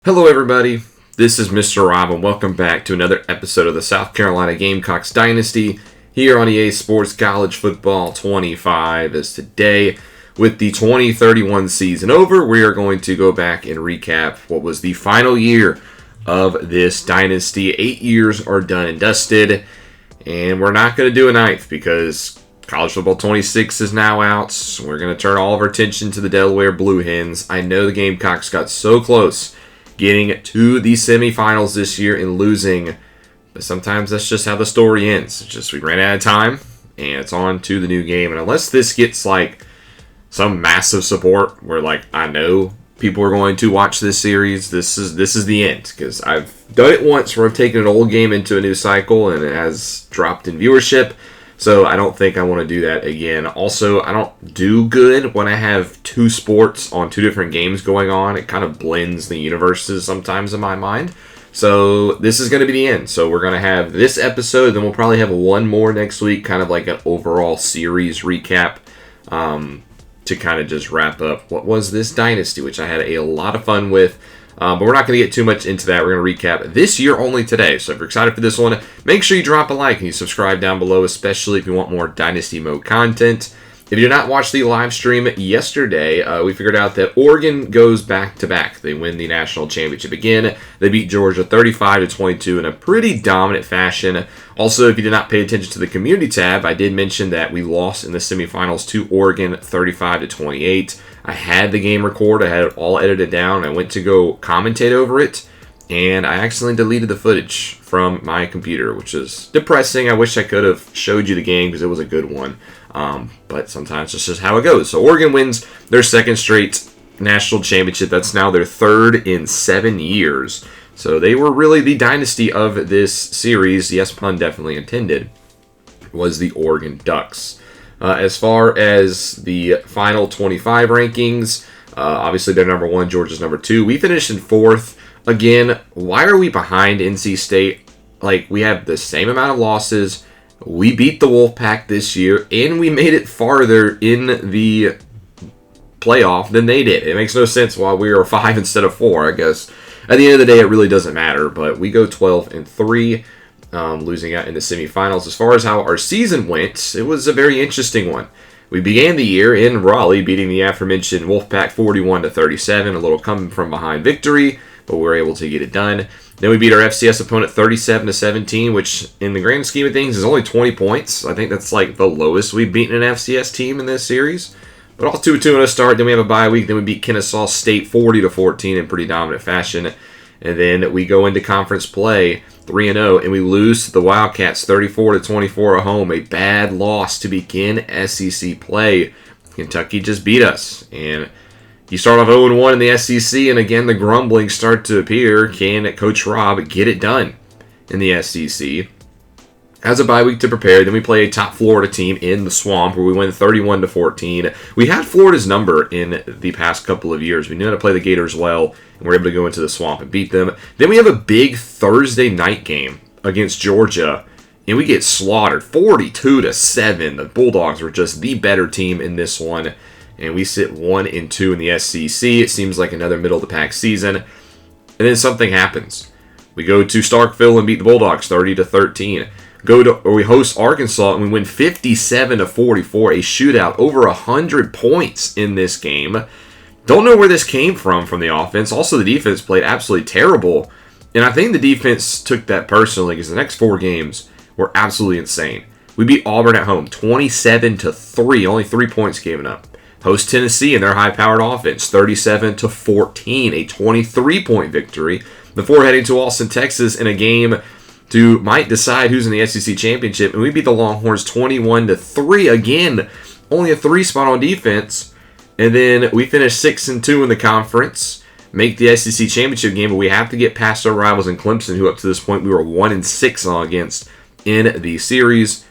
Hello everybody, this is Mr. Rob and welcome back to another episode of the South Carolina Gamecocks Dynasty here on EA Sports College Football 25. As today, with the 2031 season over, we are going to go back and recap what was the final year of this dynasty. 8 years are done and dusted, and we're not going to do a ninth because College Football 26 is now out. We're going to turn all of our attention to the Delaware Blue Hens. I know the Gamecocks got so close getting to the semifinals this year and losing, but sometimes that's just how the story ends. It's just we ran out of time and it's on to the new game. And unless this gets like some massive support where like I know people are going to watch this series, this is the end, because I've done it once where I've taken an old game into a new cycle and it has dropped in viewership. So I don't think I want to do that again. Also, I don't do good when I have two sports on two different games going on. It kind of blends the universes sometimes in my mind. So this is going to be the end. So we're going to have this episode, then we'll probably have one more next week, kind of like an overall series recap to kind of just wrap up what was this dynasty, which I had a lot of fun with. But we're not going to get too much into that. We're going to recap this year only today. So if you're excited for this one, make sure you drop a like and you subscribe down below, especially if you want more Dynasty Mode content. If you did not watch the live stream yesterday, we figured out that Oregon goes back-to-back. They win the national championship again. They beat Georgia 35-22 in a pretty dominant fashion. Also, if you did not pay attention to the community tab, I did mention that we lost in the semifinals to Oregon 35-28. I had the game record. I had it all edited down. I went to go commentate over it, and I accidentally deleted the footage from my computer, which is depressing. I wish I could have showed you the game because it was a good one. But sometimes it's just how it goes. So Oregon wins their second straight national championship. That's now their third in 7 years. So they were really the dynasty of this series. Yes, pun definitely intended. Was the Oregon Ducks. As far as the final 25 rankings, obviously they're number one. Georgia's number two. We finished in fourth. Again, why are we behind NC State? Like, we have the same amount of losses. We beat the Wolfpack this year, and we made it farther in the playoff than they did. It makes no sense why we are 5 instead of 4, I guess. At the end of the day, it really doesn't matter, but we go 12-3, losing out in the semifinals. As far as how our season went, it was a very interesting one. We began the year in Raleigh, beating the aforementioned Wolfpack 41-37, a little coming from behind victory, but we were able to get it done. Then we beat our FCS opponent 37-17, which in the grand scheme of things is only 20 points. I think that's like the lowest we've beaten an FCS team in this series. But all 2-2 in a start. Then we have a bye week. Then we beat Kennesaw State 40-14 in pretty dominant fashion. And then we go into conference play 3-0, and we lose to the Wildcats 34-24 at home. A bad loss to begin SEC play. Kentucky just beat us. And you start off 0-1 in the SEC, and again, the grumblings start to appear. Can Coach Rob get it done in the SEC? Has a bye week to prepare. Then we play a top Florida team in the Swamp, where we win 31-14. We had Florida's number in the past couple of years. We knew how to play the Gators well, and we're able to go into the Swamp and beat them. Then we have a big Thursday night game against Georgia, and we get slaughtered 42-7. The Bulldogs were just the better team in this one. And we sit 1-2 in the SEC. It seems like another middle-of-the-pack season. And then something happens. We go to Starkville and beat the Bulldogs 30-13. We host Arkansas and we win 57-44. A shootout, over 100 points in this game. Don't know where this came from the offense. Also, the defense played absolutely terrible. And I think the defense took that personally because the next 4 games were absolutely insane. We beat Auburn at home 27-3. Only 3 points given up. Host Tennessee and their high-powered offense, 37-14, a 23-point victory, before heading to Austin, Texas, in a game might decide who's in the SEC Championship, and we beat the Longhorns 21-3, again, only a 3 spot on defense, and then we finish 6-2 in the conference, make the SEC Championship game, but we have to get past our rivals in Clemson, who up to this point we were 1-6 against in the series.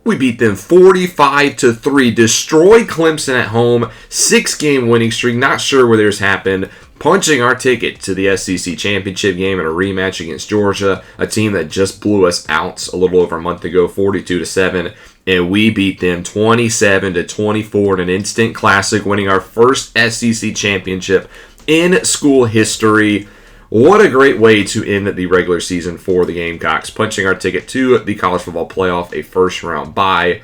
We beat them 45-3, destroyed Clemson at home, 6-game winning streak, not sure where this happened, punching our ticket to the SEC Championship game in a rematch against Georgia, a team that just blew us out a little over a month ago, 42-7, and we beat them 27-24 in an instant classic, winning our first SEC Championship in school history. What a great way to end the regular season for the Gamecocks, punching our ticket to the college football playoff, a first-round bye,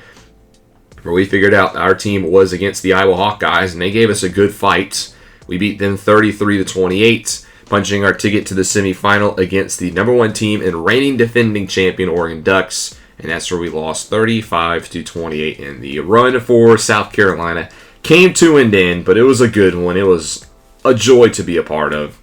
where we figured out our team was against the Iowa Hawkeyes, and they gave us a good fight. We beat them 33-28, punching our ticket to the semifinal against the number 1 team and reigning defending champion Oregon Ducks, and that's where we lost 35-28 in the run for South Carolina. Came to an end, but it was a good one. It was a joy to be a part of,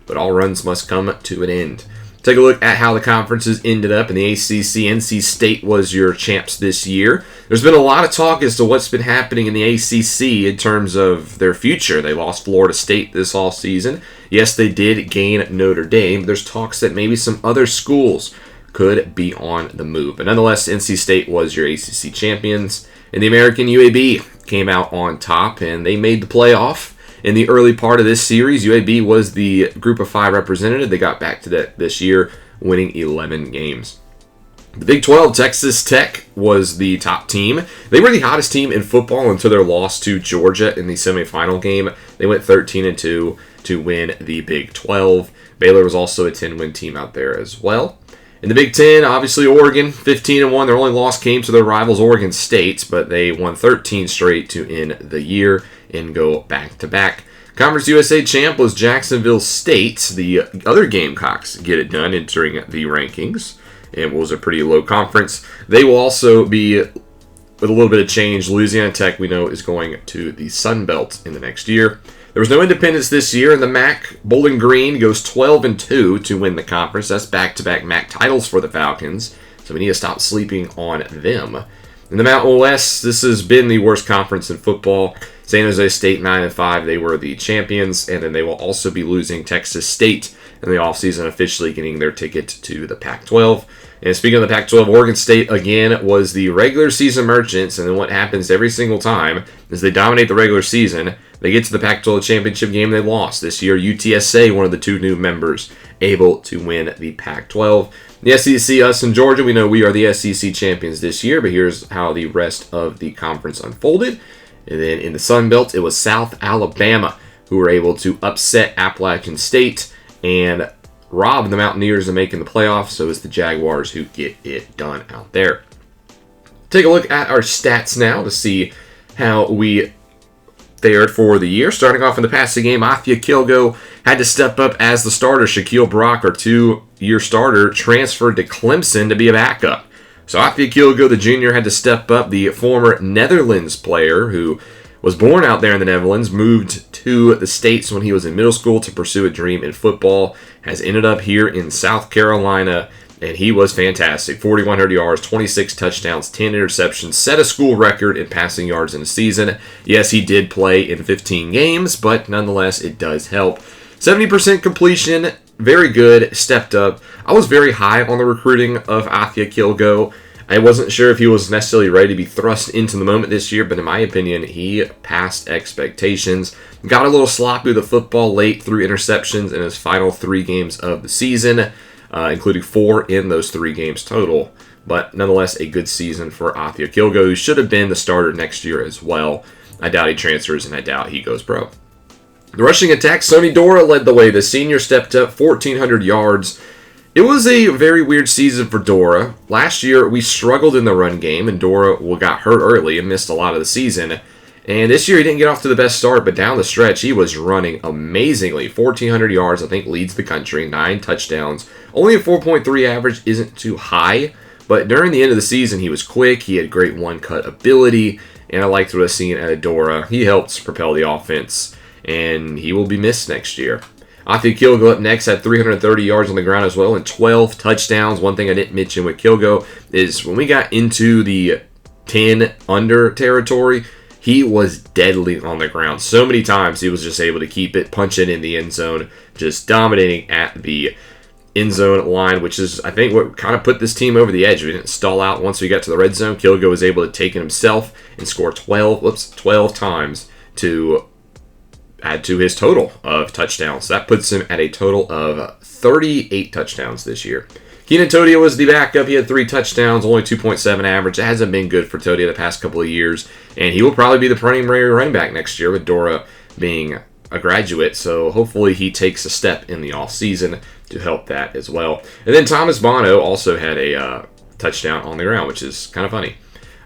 but all runs must come to an end. Take a look at how the conferences ended up. In the ACC, NC State was your champs this year. There's been a lot of talk as to what's been happening in the ACC in terms of their future. They lost Florida State this offseason. Yes, they did gain Notre Dame. There's talks that maybe some other schools could be on the move. But nonetheless, NC State was your ACC champions. And the American UAB came out on top, and they made the playoff. In the early part of this series, UAB was the Group of 5 representative. They got back to that this year, winning 11 games. The Big 12, Texas Tech was the top team. They were the hottest team in football until their loss to Georgia in the semifinal game. They went 13-2 to win the Big 12. Baylor was also a 10-win team out there as well. In the Big 10, obviously Oregon, 15-1. Their only loss came to their rivals Oregon State, but they won 13 straight to end the year and go back-to-back. Conference USA champ was Jacksonville State. The other Gamecocks get it done entering the rankings. It was a pretty low conference. They will also be, with a little bit of change, Louisiana Tech, we know, is going to the Sun Belt in the next year. There was no independence this year, and the MAC Bowling Green goes 12-2 to win the conference. That's back-to-back MAC titles for the Falcons, so we need to stop sleeping on them. In the Mountain West, this has been the worst conference in football. San Jose State 9-5, they were the champions, and then they will also be losing Texas State in the offseason, officially getting their ticket to the Pac-12. And speaking of the Pac-12, Oregon State, again, was the regular season merchants, and then what happens every single time is they dominate the regular season. They get to the Pac-12 championship game, they lost. This year, UTSA, one of the 2 new members, able to win the Pac-12. The SEC, us in Georgia, we know we are the SEC champions this year, but here's how the rest of the conference unfolded. And then in the Sun Belt, it was South Alabama who were able to upset Appalachian State and rob the Mountaineers of making the playoffs. So it's the Jaguars who get it done out there. Take a look at our stats now to see how we fared for the year. Starting off in the passing game, Afia Kilgo had to step up as the starter. Shaquille Brock, our 2-year starter, transferred to Clemson to be a backup. So Afia Kilgo, the junior, had to step up. The former Netherlands player who was born out there in the Netherlands, moved to the States when he was in middle school to pursue a dream in football, has ended up here in South Carolina, and he was fantastic. 4,100 yards, 26 touchdowns, 10 interceptions, set a school record in passing yards in a season. Yes, he did play in 15 games, but nonetheless, it does help. 70% completion, very good, stepped up. I was very high on the recruiting of Afia Kilgo. I wasn't sure if he was necessarily ready to be thrust into the moment this year, but in my opinion, he passed expectations. Got a little sloppy with the football late through interceptions in his final 3 games of the season, including 4 in those 3 games total. But nonetheless, a good season for Afia Kilgo, who should have been the starter next year as well. I doubt he transfers, and I doubt he goes pro. The rushing attack, Sonny Dora led the way. The senior stepped up 1,400 yards. It was a very weird season for Dora. Last year, we struggled in the run game, and Dora got hurt early and missed a lot of the season. And this year, he didn't get off to the best start, but down the stretch, he was running amazingly. 1,400 yards, I think, leads the country. 9 touchdowns. Only a 4.3 average isn't too high, but during the end of the season, he was quick. He had great one-cut ability, and I liked what I was seeing out of Dora. He helped propel the offense, and he will be missed next year. Afia Kilgo up next had 330 yards on the ground as well and 12 touchdowns. One thing I didn't mention with Kilgo is when we got into the 10 under territory, he was deadly on the ground. So many times he was just able to keep it, punch it in the end zone, just dominating at the end zone line, which is, I think, what kind of put this team over the edge. We didn't stall out once we got to the red zone. Kilgo was able to take it himself and score 12 times to add to his total of touchdowns. That puts him at a total of 38 touchdowns this year. Keenan Todia was the backup. He had 3 touchdowns, only 2.7 average. It hasn't been good for Todia the past couple of years, and he will probably be the primary running back next year with Dora being a graduate, so hopefully he takes a step in the offseason to help that as well. And then Thomas Bono also had a touchdown on the ground, which is kind of funny.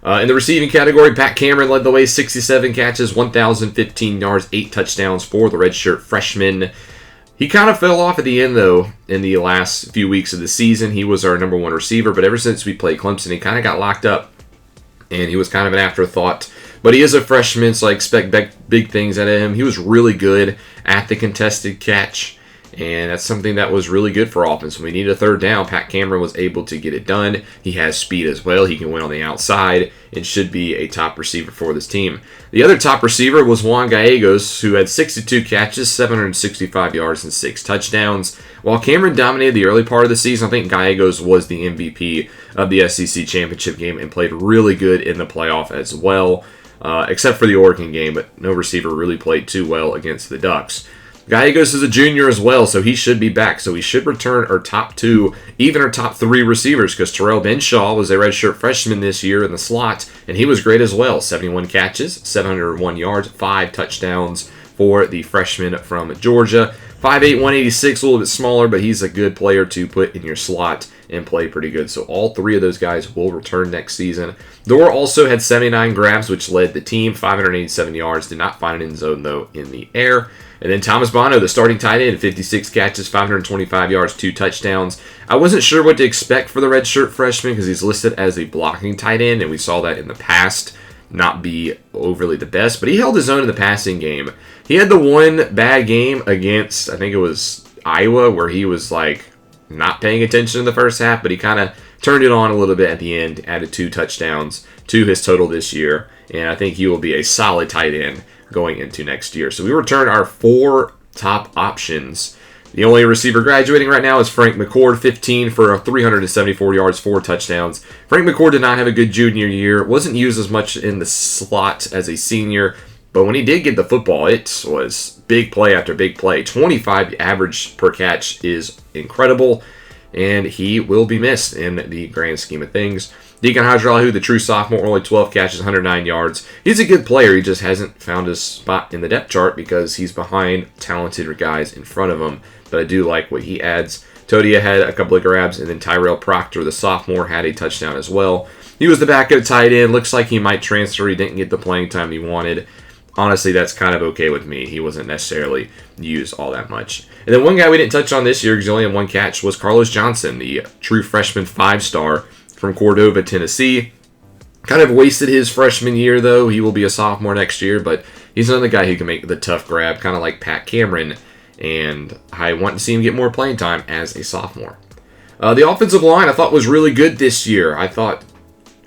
In the receiving category, Pat Cameron led the way, 67 catches, 1,015 yards, 8 touchdowns for the redshirt freshman. He kind of fell off at the end, though, in the last few weeks of the season. He was our number 1 receiver, but ever since we played Clemson, he kind of got locked up, and he was kind of an afterthought. But he is a freshman, so I expect big things out of him. He was really good at the contested catch, and that's something that was really good for offense. When we needed a third down, Pat Cameron was able to get it done. He has speed as well. He can win on the outside and should be a top receiver for this team. The other top receiver was Juan Gallegos, who had 62 catches, 765 yards, and 6 touchdowns. While Cameron dominated the early part of the season, I think Gallegos was the MVP of the SEC Championship game and played really good in the playoff as well, except for the Oregon game, but no receiver really played too well against the Ducks. Gallegos is a junior as well, so he should be back. So we should return our top 2, even our top 3 receivers, because Terrell Benshaw was a redshirt freshman this year in the slot, and he was great as well. 71 catches, 701 yards, 5 touchdowns for the freshman from Georgia. 5'8", 186, a little bit smaller, but he's a good player to put in your slot and play pretty good. So all 3 of those guys will return next season. Dorr also had 79 grabs, which led the team, 587 yards. Did not find an end zone, though, in the air. And then Thomas Bono, the starting tight end, 56 catches, 525 yards, 2 touchdowns. I wasn't sure what to expect for the redshirt freshman because he's listed as a blocking tight end, and we saw that in the past not be overly the best. But he held his own in the passing game. He had the one bad game against, I think it was Iowa, where he was like not paying attention in the first half, but he kind of turned it on a little bit at the end, added 2 touchdowns to his total this year, and I think he will be a solid tight end going into next year. So we return our 4 top options. The only receiver graduating right now is Frank McCord, 15 for 374 yards, 4 touchdowns. Frank McCord did not have a good junior year, wasn't used as much in the slot as a senior, but when he did get the football, it was big play after big play. 25 average per catch is incredible, and he will be missed in the grand scheme of things. Deacon Hajrahu, the true sophomore, only 12 catches, 109 yards. He's a good player. He just hasn't found his spot in the depth chart because he's behind talented guys in front of him. But I do like what he adds. Todia had a couple of grabs, and then Tyrell Proctor, the sophomore, had a touchdown as well. He was the backup tight end. Looks like he might transfer. He didn't get the playing time he wanted. Honestly, that's kind of okay with me. He wasn't necessarily used all that much. And then one guy we didn't touch on this year because he only had 1 catch was Carlos Johnson, the true freshman 5-star from Cordova, Tennessee. Kind of wasted his freshman year, though. He will be a sophomore next year, but he's another guy who can make the tough grab, kind of like Pat Cameron, and I want to see him get more playing time as a sophomore. The offensive line I thought was really good this year. I thought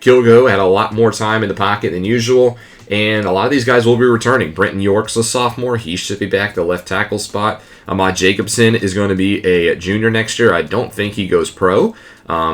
Kilgo had a lot more time in the pocket than usual, and a lot of these guys will be returning. Brenton York's a sophomore. He should be back the left tackle spot. Ahmad Jacobson is going to be a junior next year. I don't think he goes pro,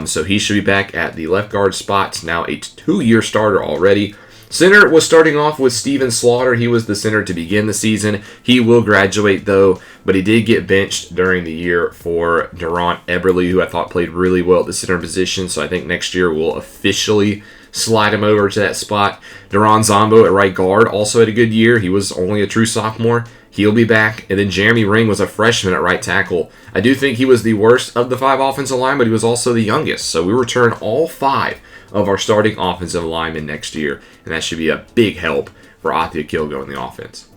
so he should be back at the left guard spot. Now a 2-year starter already. Center was starting off with Steven Slaughter. He was the center to begin the season. He will graduate, though, but he did get benched during the year for Durant Eberle, who I thought played really well at the center position, so I think next year we'll officially slide him over to that spot. Duran Zombo at right guard also had a good year. He was only a true sophomore. He'll be back. And then Jeremy Ring was a freshman at right tackle. I do think he was the worst of the 5 offensive line, but he was also the youngest. So we return all 5 of our starting offensive linemen next year, and that should be a big help for Athia Kilgo in the offense.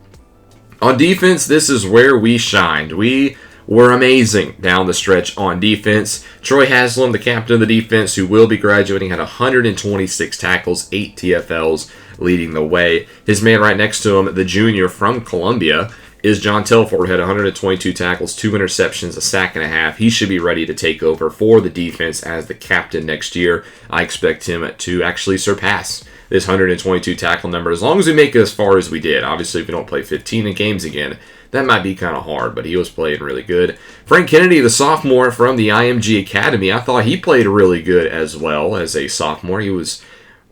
On defense, this is where we shined. We were amazing down the stretch on defense. Troy Haslam, the captain of the defense, who will be graduating, had 126 tackles, 8 TFLs, leading the way. His man right next to him, the junior from Columbia, is John Telford, who had 122 tackles, 2 interceptions, a sack and a half. He should be ready to take over for the defense as the captain next year. I expect him to actually surpass this 122 tackle number as long as we make it as far as we did. Obviously, if we don't play 15 games again, that might be kind of hard, but he was playing really good. Frank Kennedy, the sophomore from the IMG Academy, I thought he played really good as well as a sophomore. He was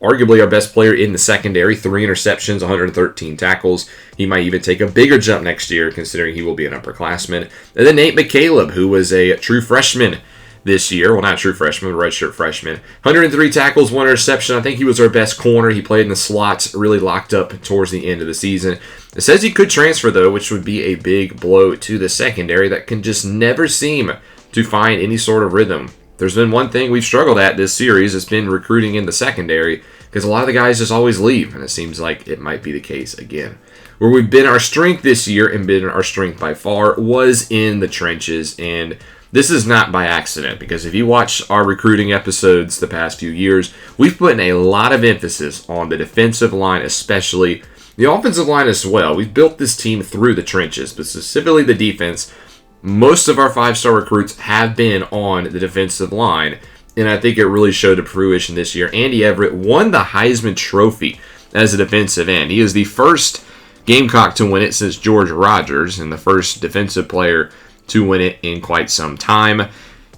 arguably our best player in the secondary, 3 interceptions, 113 tackles. He might even take a bigger jump next year, considering he will be an upperclassman. And then Nate McCaleb, who was a true freshman this year. Well, not a true freshman, redshirt freshman. 103 tackles, 1 interception. I think he was our best corner. He played in the slots, really locked up towards the end of the season. It says he could transfer, though, which would be a big blow to the secondary that can just never seem to find any sort of rhythm. There's been one thing we've struggled at this series. It's been recruiting in the secondary because a lot of the guys just always leave, and it seems like it might be the case again. Where we've been our strength this year, and been our strength by far, was in the trenches, and this is not by accident, because if you watch our recruiting episodes the past few years, we've put in a lot of emphasis on the defensive line, especially the offensive line as well. We've built this team through the trenches, but specifically the defense. Most of our 5-star recruits have been on the defensive line, and I think it really showed to fruition this year. Andy Everett won the Heisman Trophy as a defensive end. He is the first Gamecock to win it since George Rogers, and the first defensive player to win it in quite some time.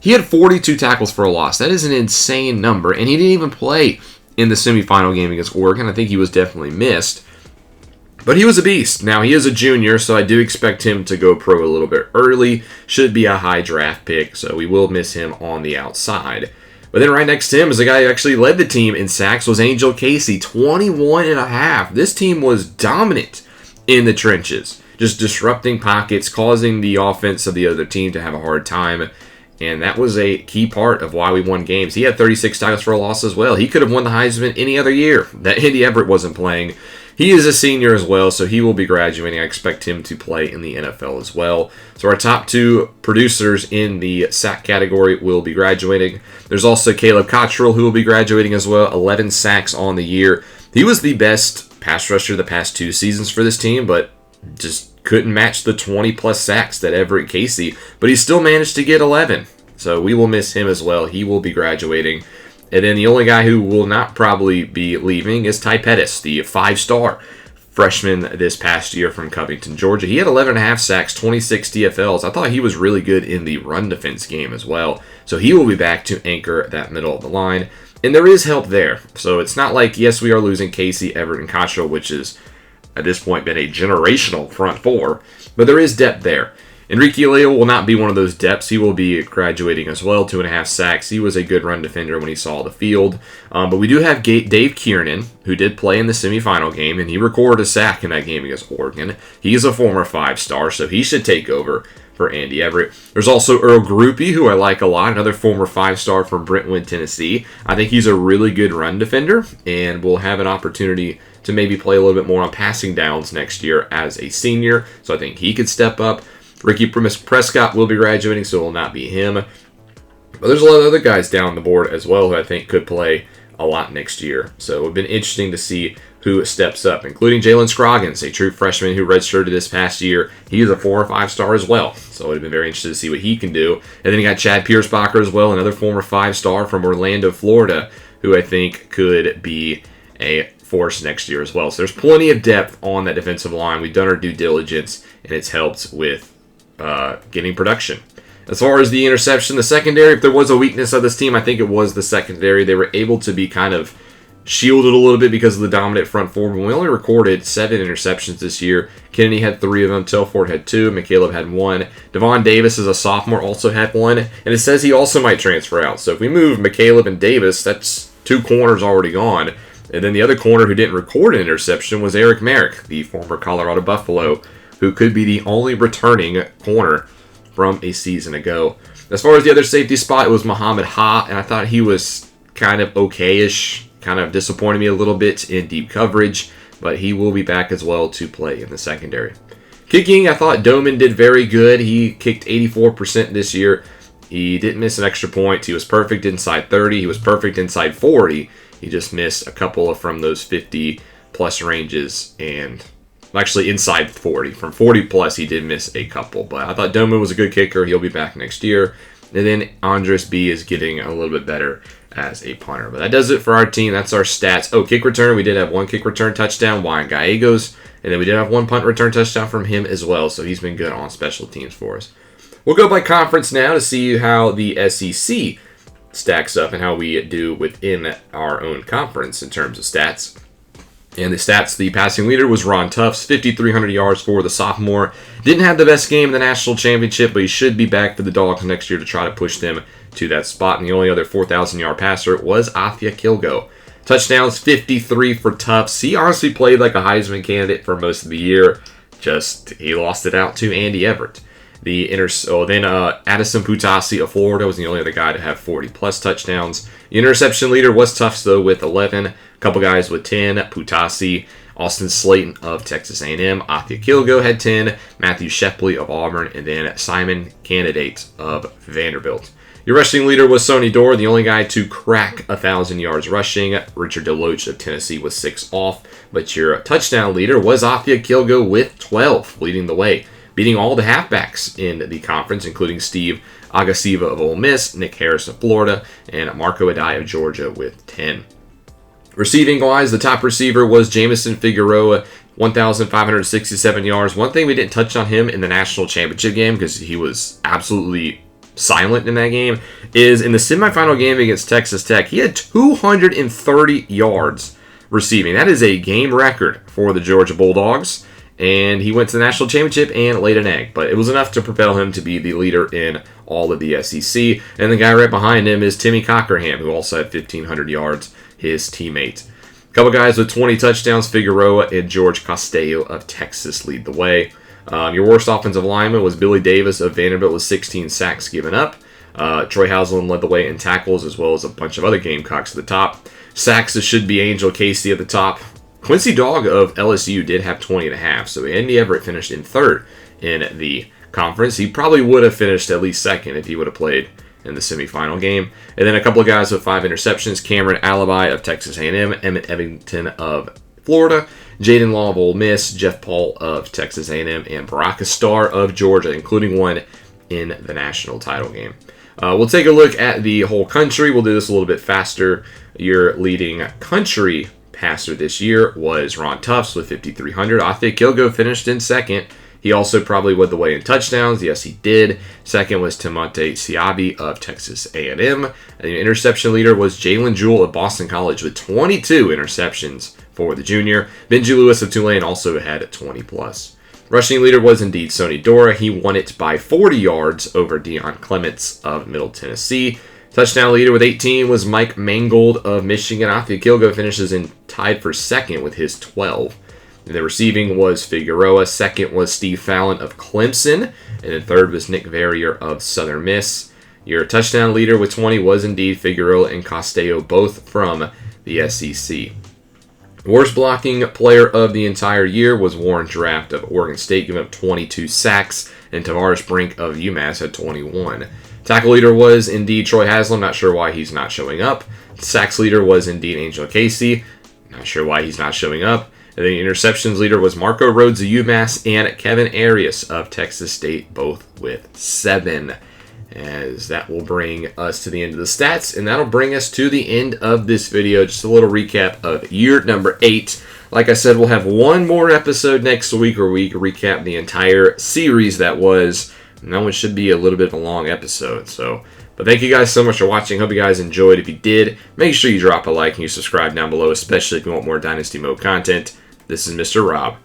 He had 42 tackles for a loss. That is an insane number, and he didn't even play in the semifinal game against Oregon. I think he was definitely missed. But he was a beast. Now, he is a junior, so I do expect him to go pro a little bit early. Should be a high draft pick, so we will miss him on the outside. But then right next to him is the guy who actually led the team in sacks, was Angel Casey, 21.5. This team was dominant in the trenches, just disrupting pockets, causing the offense of the other team to have a hard time. And that was a key part of why we won games. He had 36 tackles for a loss as well. He could have won the Heisman any other year that Andy Everett wasn't playing. He is a senior as well, so he will be graduating. I expect him to play in the NFL as well. So our top 2 producers in the sack category will be graduating. There's also Caleb Cottrell, who will be graduating as well. 11 sacks on the year. He was the best pass rusher the past 2 seasons for this team, but just couldn't match the 20-plus sacks that Everett Casey. But he still managed to get 11. So we will miss him as well. He will be graduating. And then the only guy who will not probably be leaving is Ty Pettis, the 5-star freshman this past year from Covington, Georgia. He had 11.5 sacks, 26 TFLs. I thought he was really good in the run defense game as well. So he will be back to anchor that middle of the line. And there is help there. So it's not like, yes, we are losing Casey, Everett, and Cottrell, which has at this point been a generational front 4. But there is depth there. Enrique Leo will not be one of those depths. He will be graduating as well, 2.5 sacks. He was a good run defender when he saw the field. But we do have Dave Kiernan, who did play in the semifinal game, and he recorded a sack in that game against Oregon. He is a former 5-star, so he should take over for Andy Everett. There's also Earl Groupie, who I like a lot, another former 5-star from Brentwood, Tennessee. I think he's a really good run defender, and will have an opportunity to maybe play a little bit more on passing downs next year as a senior, so I think he could step up. Ricky Prescott will be graduating, so it will not be him. But there's a lot of other guys down the board as well who I think could play a lot next year. So it would have been interesting to see who steps up, including Jalen Scroggins, a true freshman who redshirted this past year. He is a 4 or 5-star as well, so it would have been very interesting to see what he can do. And then you got Chad Piersbacher as well, another former 5-star from Orlando, Florida, who I think could be a force next year as well. So there's plenty of depth on that defensive line. We've done our due diligence, and it's helped with getting production. As far as the interception, the secondary, if there was a weakness of this team, I think it was the secondary. They were able to be kind of shielded a little bit because of the dominant front 4, but we only recorded 7 interceptions this year. Kennedy had 3 of them, Telford had 2, McCaleb had 1. Devon Davis, as a sophomore, also had 1, and it says he also might transfer out. So if we move McCaleb and Davis, that's 2 corners already gone. And then the other corner who didn't record an interception was Eric Merrick, the former Colorado Buffalo, who could be the only returning corner from a season ago. As far as the other safety spot, it was Muhammad Ha, and I thought he was kind of okay-ish, kind of disappointed me a little bit in deep coverage, but he will be back as well to play in the secondary. Kicking, I thought Doman did very good. He kicked 84% this year. He didn't miss an extra point. He was perfect inside 30. He was perfect inside 40. He just missed a couple from those 50-plus ranges, and actually inside 40. From 40-plus, he did miss a couple. But I thought Doman was a good kicker. He'll be back next year. And then Andres B. is getting a little bit better as a punter. But that does it for our team. That's our stats. Oh, kick return. We did have 1 kick return touchdown, Juan Gallegos. And then we did have 1 punt return touchdown from him as well. So he's been good on special teams for us. We'll go by conference now to see how the SEC stacks up and how we do within our own conference in terms of stats. And the stats, the passing leader was Ron Tufts, 5,300 yards for the sophomore. Didn't have the best game in the national championship, but he should be back for the Dogs next year to try to push them to that spot. And the only other 4,000-yard passer was Afia Kilgo. Touchdowns, 53 for Tufts. He honestly played like a Heisman candidate for most of the year. Just, he lost it out to Andy Everett. Then Addison Putasi of Florida was the only other guy to have 40-plus touchdowns. The interception leader was Tufts, though, with 11. A couple guys with 10. Putasi, Austin Slayton of Texas A&M. Afia Kilgo had 10. Matthew Shepley of Auburn. And then Simon Candidate of Vanderbilt. Your rushing leader was Sonny Dorr, the only guy to crack 1,000 yards rushing. Richard DeLoach of Tennessee was 6 off. But your touchdown leader was Afia Kilgo with 12, leading the way, beating all the halfbacks in the conference, including Steve Agasiva of Ole Miss, Nick Harris of Florida, and Marco Adai of Georgia with 10. Receiving-wise, the top receiver was Jamison Figueroa, 1,567 yards. One thing we didn't touch on him in the national championship game, because he was absolutely silent in that game, is in the semifinal game against Texas Tech, he had 230 yards receiving. That is a game record for the Georgia Bulldogs. And he went to the national championship and laid an egg. But it was enough to propel him to be the leader in all of the SEC. And the guy right behind him is Timmy Cockerham, who also had 1,500 yards, his teammate. A couple guys with 20 touchdowns, Figueroa and George Castillo of Texas lead the way. Your worst offensive lineman was Billy Davis of Vanderbilt with 16 sacks given up. Troy Haslam led the way in tackles, as well as a bunch of other Gamecocks at the top. Sacks, it should be Angel Casey at the top. Quincy Dog of LSU did have 20.5, so Andy Everett finished in third in the conference. He probably would have finished at least second if he would have played in the semifinal game. And then a couple of guys with 5 interceptions, Cameron Alibi of Texas A&M, Emmett Evington of Florida, Jaden Law of Ole Miss, Jeff Paul of Texas A&M, and Baraka Starr of Georgia, including one in the national title game. We'll take a look at the whole country. We'll do this a little bit faster. Your leading country passer this year was Ron Tufts with 5,300. Afia Kilgo finished in second. He also probably led the way in touchdowns. Yes, he did. Second was Timonte Siabi of Texas A&M. And the interception leader was Jalen Jewell of Boston College with 22 interceptions for the junior. Benji Lewis of Tulane also had 20+. Rushing leader was indeed Sonny Dora. He won it by 40 yards over Deion Clements of Middle Tennessee. Touchdown leader with 18 was Mike Mangold of Michigan. Afia Kilgo finishes in tied for second with his 12. And the receiving was Figueroa. Second was Steve Fallon of Clemson. And then third was Nick Verrier of Southern Miss. Your touchdown leader with 20 was indeed Figueroa and Castillo, both from the SEC. Worst blocking player of the entire year was Warren Draft of Oregon State, giving up 22 sacks. And Tavares Brink of UMass had 21. Tackle leader was indeed Troy Haslam. Not sure why he's not showing up. Sacks leader was indeed Angel Casey. Not sure why he's not showing up. And the interceptions leader was Marco Rhodes of UMass and Kevin Arias of Texas State, both with 7. As that will bring us to the end of the stats, and that'll bring us to the end of this video. Just a little recap of year number 8. Like I said, we'll have one more episode next week where we recap the entire series that was. And that one should be a little bit of a long episode. But thank you guys so much for watching. Hope you guys enjoyed. If you did, make sure you drop a like and you subscribe down below, especially if you want more Dynasty Mode content. This is Mr. Rob.